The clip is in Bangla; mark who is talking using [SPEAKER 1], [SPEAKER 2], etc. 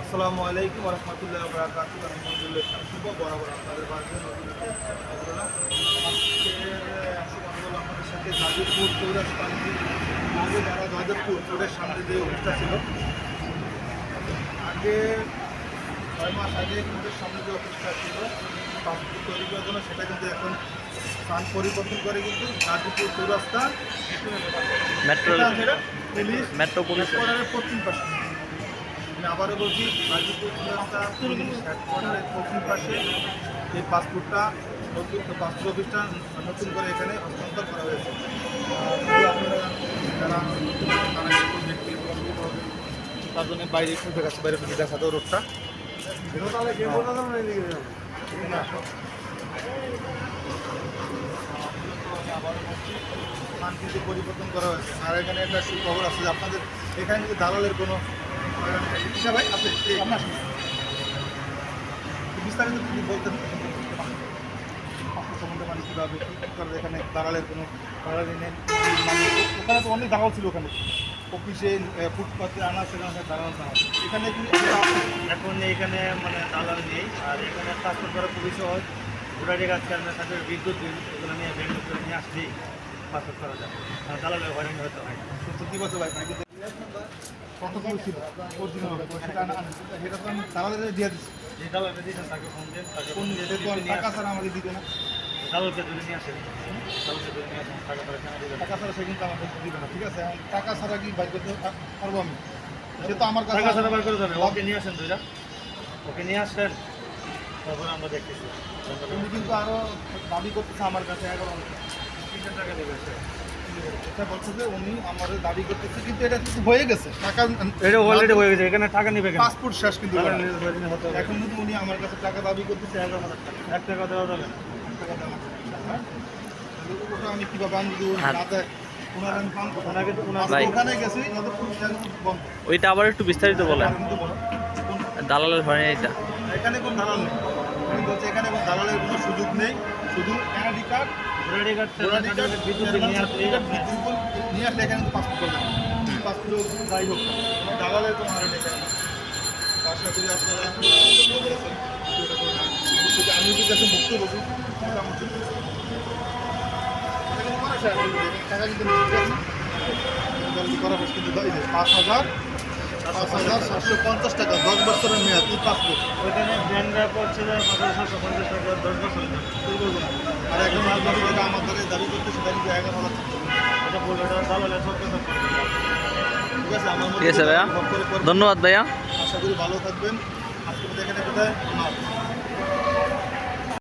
[SPEAKER 1] আসসালামু আলাইকুম ওয়া রাহমাতুল্লাহি ওয়া বারাকাতুহু। আমি মঞ্জুরুল ইসলাম শুভ বরাবর আপনাদের মাঝে আমাদের সাথে গাজীপুর চৌরাস্তা আগে যারা গাজীপুর রোডের সামনে যে অফিসটা ছিল, আগে 6 মাস আগে রোডের সামনে যে অফিসটা ছিল পাসপোর্ট তৈরি করার জন্য, সেটা কিন্তু এখন স্থান পরিবর্তন করে কিন্তু গাজীপুর চৌরাস্তা
[SPEAKER 2] মেট্রো পুলিশ
[SPEAKER 1] পশ্চিম পাশে। আমি আবারও বলছি, গাজীপুর চৌরাস্তা পুলিশ হেডকোয়ার্টারের পশ্চিম পাশে এই পাসপোর্টটা পাসপোর্ট অফিসটা নতুন করে এখানে হস্তান্তর করা হয়েছে। আপনারা যারা তার জন্য বাইরে খুঁজে গেছে, বাইরে খুঁজে দেখা তো রোডটা স্থান কিন্তু পরিবর্তন করা হয়েছে। আর এখানে একটা সুখবর আছে যে আপনাদের এখানে যদি দালালের কোনো ভাই আপনি আপনার বিস্তারিত যদি বলতেন সম্বন্ধে, মানে কীভাবে এখানে দালালের কোনো দালালি নেই, মানে ওখানে তো অনেক দালাল ছিল, ওখানে অফিসে ফুটপাতে আনা সেখানে দালাল না, এখানে কিন্তু
[SPEAKER 2] এখন এইখানে মানে দালাল নেই। আর এখানে পাসপোর্ট করা খুবই সহজ। ভোটারি কাজ কারণে তাদের বিদ্যুৎ বিল এগুলো নিয়ে ব্যাংক করে নিয়ে আসলেই পাসপোর্ট করা যায়। আর দালালের হয়রানি হতে হয়।
[SPEAKER 1] সত্যি বছর ভাই কতগুলো ছিল সেটা তো আমি দালালের দিয়ে দিচ্ছি।
[SPEAKER 2] যে দালালকে দিয়েছেন তাকে ফোন দেন, তাকে
[SPEAKER 1] কোন টাকা ছাড়া আমাকে দিবে না,
[SPEAKER 2] দালালকে যদি নিয়ে আসেন, দালালকে যদি নিয়ে আসেন টাকা তারা কেন দেবেন?
[SPEAKER 1] টাকা ছাড়া সে কিন্তু আমাকে দিবে না। ঠিক আছে, টাকা ছাড়া কি বাইর করতে পারবো আমি? সে তো আমার কাছে
[SPEAKER 2] টাকা ছাড়া বার করে দেবে। ওকে নিয়ে আসেন দুইটা, ওকে নিয়ে আসেন, তারপর আমরা দেখতেছি।
[SPEAKER 1] উনি কিন্তু আরও দাবি করতেছে আমার কাছে 11
[SPEAKER 2] টাকা দেবে সে।
[SPEAKER 1] এটা বলছে যে উনি আমাদের দাবি করতেছে, কিন্তু এটা কিন্তু হয়ে গেছে, টাকা
[SPEAKER 2] এটা অলরেডি হয়ে গেছে। এখানে টাকা নেবে কেন?
[SPEAKER 1] পাসপোর্ট শেষ কিন্তু
[SPEAKER 2] দালাল নিজের হয়রানি হতে হবে।
[SPEAKER 1] এখন কিন্তু উনি আমার কাছে টাকা দাবি করতেছে 11,000 টাকা।
[SPEAKER 2] 1 টাকা দেওয়া যাবে না।
[SPEAKER 1] টাকা দেওয়া হ্যাঁ, ওটা আমি কীভাবে আমি যদি না দেয় ওনারা আমি পান করবো।
[SPEAKER 2] ওনাকে তো
[SPEAKER 1] ওখানে গেছি ওদের পুলিশটা কিন্তু বন্ধ।
[SPEAKER 2] ওইটা আবার একটু বিস্তারিত বলেন।
[SPEAKER 1] কিন্তু বলো
[SPEAKER 2] দালালের হয়রানি এটা।
[SPEAKER 1] এখানে কোনো দালাল নেই, উনি বলছে এখানে কোনো দালালের কোনো সুযোগ নেই, শুধু এনআইডি কার্ড
[SPEAKER 2] বিদ্যুৎ বিল নিয়ে আসলে
[SPEAKER 1] নিয়ে আসলে এখানে কিন্তু পাসপোর্ট করবেন, পাসপোর্ট যাই হোক দালালের কোনো হারে নেই। আশা করি আপনারা আমি যদি কাছে মুক্ত বলছি টাকা কিন্তু করা হচ্ছে, কিন্তু 5,750 টাকা 10 বছরের মেয়াদ এই পাসপোর্ট।
[SPEAKER 2] ওইখানে ব্যাংকরা করছে যে 5,750 টাকা 10 বছর।
[SPEAKER 1] আর এখন যেটা আমার দ্বারা দাবি করতে সেটা কিন্তু 11,000 টাকা।
[SPEAKER 2] এটা বলবে এটা দালালের সব কথা।
[SPEAKER 1] ঠিক আছে, আমার
[SPEAKER 2] ঠিক আছে ভাইয়া, ধন্যবাদ ভাইয়া।
[SPEAKER 1] আশা করি ভালো থাকবেন। আজকে এখানে কোথায়